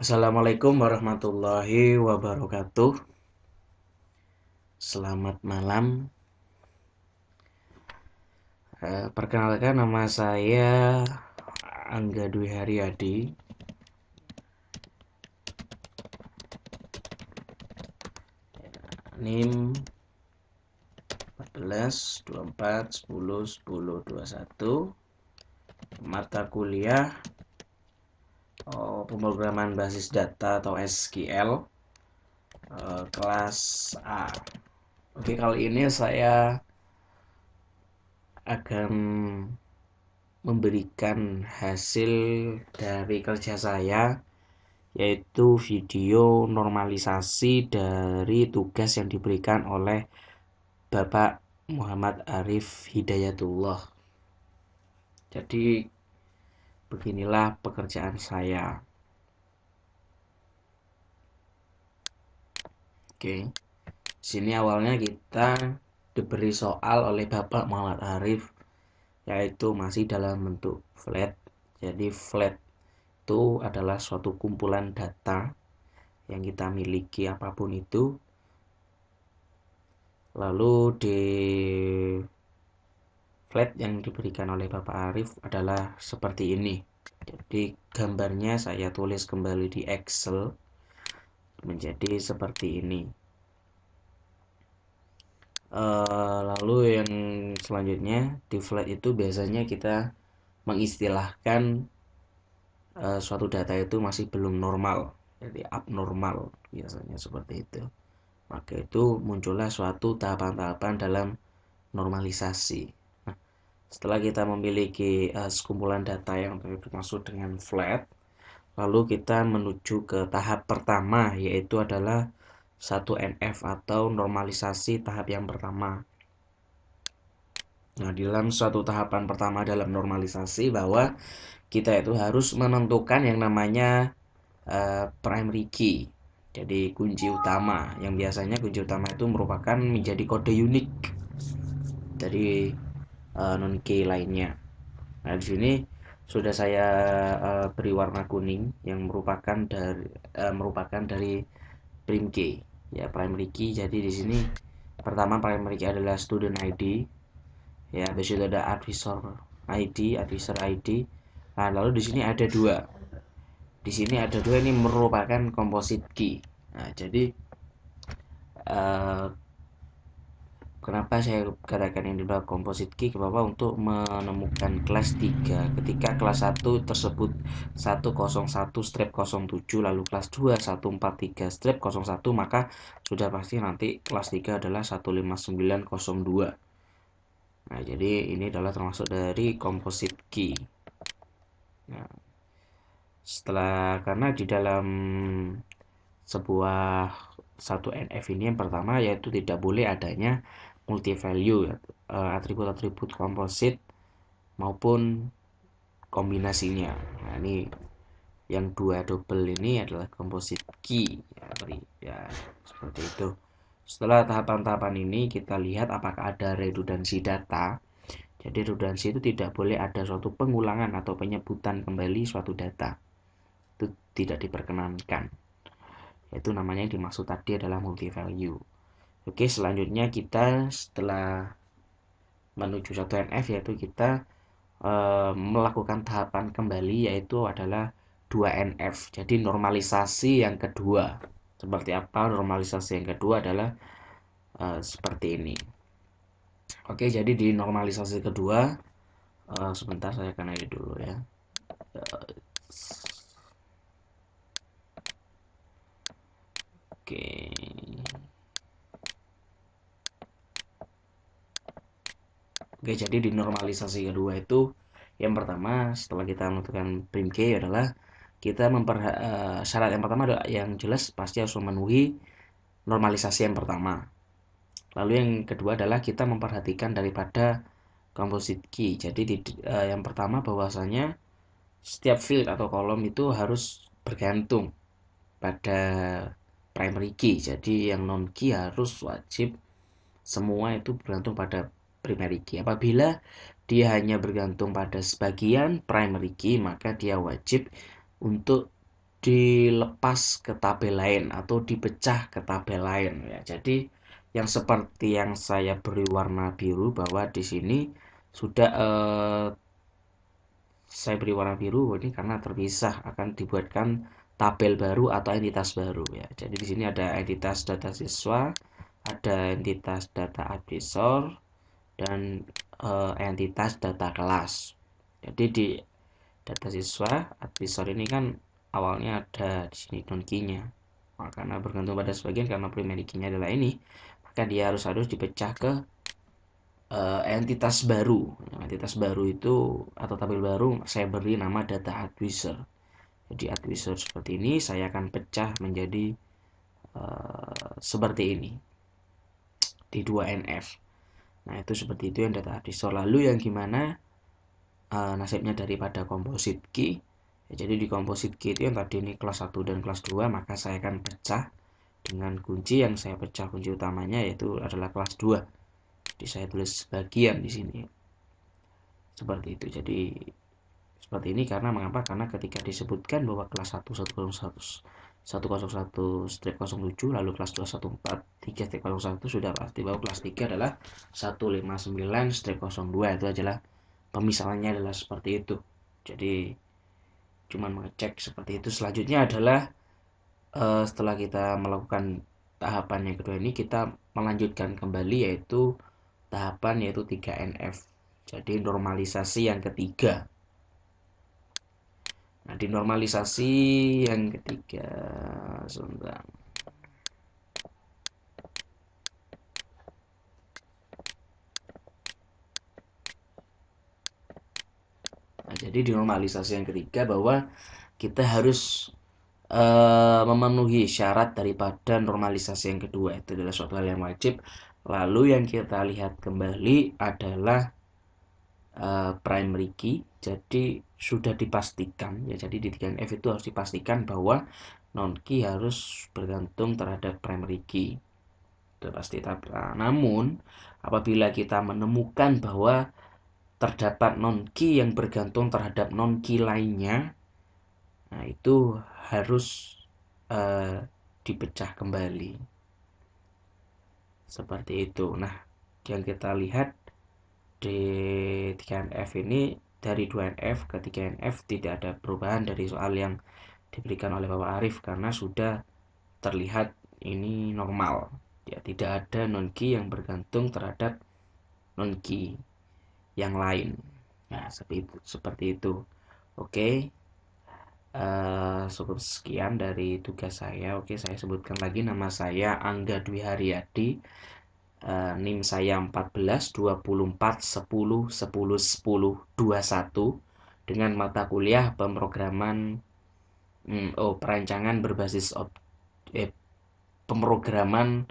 Assalamualaikum warahmatullahi wabarakatuh. Selamat malam. Perkenalkan, nama saya Angga Dwi Haryadi. NIM 14 24 10 10 21. Mata kuliah pemrograman basis data atau SQL, kelas A. Oke, kali ini saya akan memberikan hasil dari kerja saya, yaitu video normalisasi dari tugas yang diberikan oleh Bapak Muhammad Arif Hidayatullah. Jadi beginilah pekerjaan saya. Oke, sini awalnya kita diberi soal oleh Bapak Muhammad Arif, yaitu masih dalam bentuk flat. Jadi flat itu adalah suatu kumpulan data yang kita miliki apapun itu. Lalu di flat yang diberikan oleh Bapak Arif adalah seperti ini. Jadi gambarnya saya tulis kembali di Excel menjadi seperti ini. Lalu yang selanjutnya di flat itu biasanya kita mengistilahkan suatu data itu masih belum normal, jadi abnormal biasanya seperti itu. Maka itu muncullah suatu tahapan-tahapan dalam normalisasi. Nah, setelah kita memiliki sekumpulan data yang dimaksud dengan flat, lalu kita menuju ke tahap pertama, yaitu adalah 1NF atau normalisasi tahap yang pertama. Nah, di dalam suatu tahapan pertama dalam normalisasi bahwa kita itu harus menentukan yang namanya primary key. Jadi kunci utama, yang biasanya kunci utama itu merupakan menjadi kode unik dari non key lainnya. Nah, di sini sudah saya beri warna kuning yang merupakan dari prim key, ya, primary key. Jadi di sini pertama primary key adalah student ID, ya, habis itu ada advisor ID. Nah, lalu di sini ada dua. Di sini ada dua, ini merupakan composite key. Nah, jadi kenapa saya katakan ini adalah composite key? Kenapa? Untuk menemukan kelas 3 ketika kelas 1 tersebut 101/07, lalu kelas 2 143/01, maka sudah pasti nanti kelas 3 adalah 159/02. Nah, jadi ini adalah termasuk dari composite key. Nah, karena di dalam sebuah 1NF ini yang pertama yaitu tidak boleh adanya multi value, atribut-atribut komposit maupun kombinasinya. Nah, ini yang dua double ini adalah composite key, ya, seperti itu. Setelah tahapan-tahapan ini kita lihat apakah ada redundansi data. Jadi redundansi itu tidak boleh ada suatu pengulangan atau penyebutan kembali suatu data. Itu tidak diperkenankan. Itu namanya yang dimaksud tadi adalah multi value. Oke, selanjutnya kita setelah menuju 1NF yaitu kita melakukan tahapan kembali, yaitu adalah 2NF. Jadi normalisasi yang kedua. Seperti apa normalisasi yang kedua? Adalah seperti ini. Oke, jadi di normalisasi kedua, sebentar saya akan edit dulu ya. Oke. Oke, jadi di normalisasi kedua itu yang pertama setelah kita menentukan prim key adalah kita syarat yang pertama adalah yang jelas pasti harus memenuhi normalisasi yang pertama. Lalu yang kedua adalah kita memperhatikan daripada composite key. Jadi yang pertama bahwasanya setiap field atau kolom itu harus bergantung pada primary key. Jadi yang non key harus wajib semua itu bergantung pada primary key. Apabila dia hanya bergantung pada sebagian primary key, maka dia wajib untuk dilepas ke tabel lain atau dipecah ke tabel lain ya. Jadi yang seperti yang saya beri warna biru bahwa di sini sudah saya beri warna biru ini karena terpisah akan dibuatkan tabel baru atau entitas baru ya. Jadi di sini ada entitas data siswa, ada entitas data advisor dan entitas data kelas. Jadi di data siswa advisor ini kan awalnya ada di sini non key-nya. Nah, karena bergantung pada sebagian karena primary key-nya adalah ini, maka dia harus dipecah ke entitas baru. Entitas baru itu atau tabel baru saya beri nama data advisor. Jadi advisor seperti ini saya akan pecah menjadi seperti ini di 2NF. Nah itu seperti itu yang data advisor. Lalu yang gimana nasibnya daripada composite key? Ya, jadi di composite key itu yang tadi ini kelas 1 dan kelas 2, maka saya akan pecah dengan kunci yang saya pecah, kunci utamanya yaitu adalah kelas 2. Jadi saya tulis sebagian di sini. Seperti itu. Jadi seperti ini karena mengapa? Karena ketika disebutkan bahwa kelas 1 101-07 lalu kelas 214-3-01 sudah pasti bahwa kelas 3 adalah 159-02. Itu adalah pemisahannya adalah seperti itu. Jadi cuman mengecek seperti itu. Selanjutnya adalah setelah kita melakukan tahapan yang kedua ini, kita melanjutkan kembali yaitu tahapan yaitu 3NF. Jadi normalisasi yang ketiga. Nah, di normalisasi yang ketiga, sebentar. Nah, jadi di normalisasi yang ketiga bahwa kita harus memenuhi syarat daripada normalisasi yang kedua, itu adalah suatu hal yang wajib. Lalu yang kita lihat kembali adalah primary key. Jadi sudah dipastikan ya, jadi di 3NF itu harus dipastikan bahwa non key harus bergantung terhadap primary key. Sudah pasti. Namun apabila kita menemukan bahwa terdapat non key yang bergantung terhadap non key lainnya, nah itu harus dipecah kembali. Seperti itu. Nah, yang kita lihat di 3NF ini, dari 2NF ke 3NF tidak ada perubahan dari soal yang diberikan oleh Bapak Arif karena sudah terlihat ini normal ya, tidak ada non key yang bergantung terhadap non key yang lain. Nah seperti itu. Oke, cukup sekian dari tugas saya. Oke, saya sebutkan lagi, nama saya Angga Dwi Haryadi, NIM saya 14 24 10 10 10 21 dengan mata kuliah pemrograman perancangan berbasis pemrograman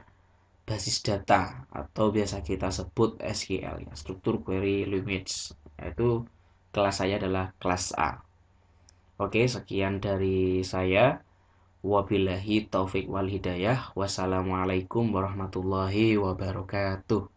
basis data atau biasa kita sebut SQL ya, struktur query language. Itu kelas saya adalah kelas A. Oke, sekian dari saya. Wabillahi taufik wal hidayah. Wassalamualaikum warahmatullahi wabarakatuh.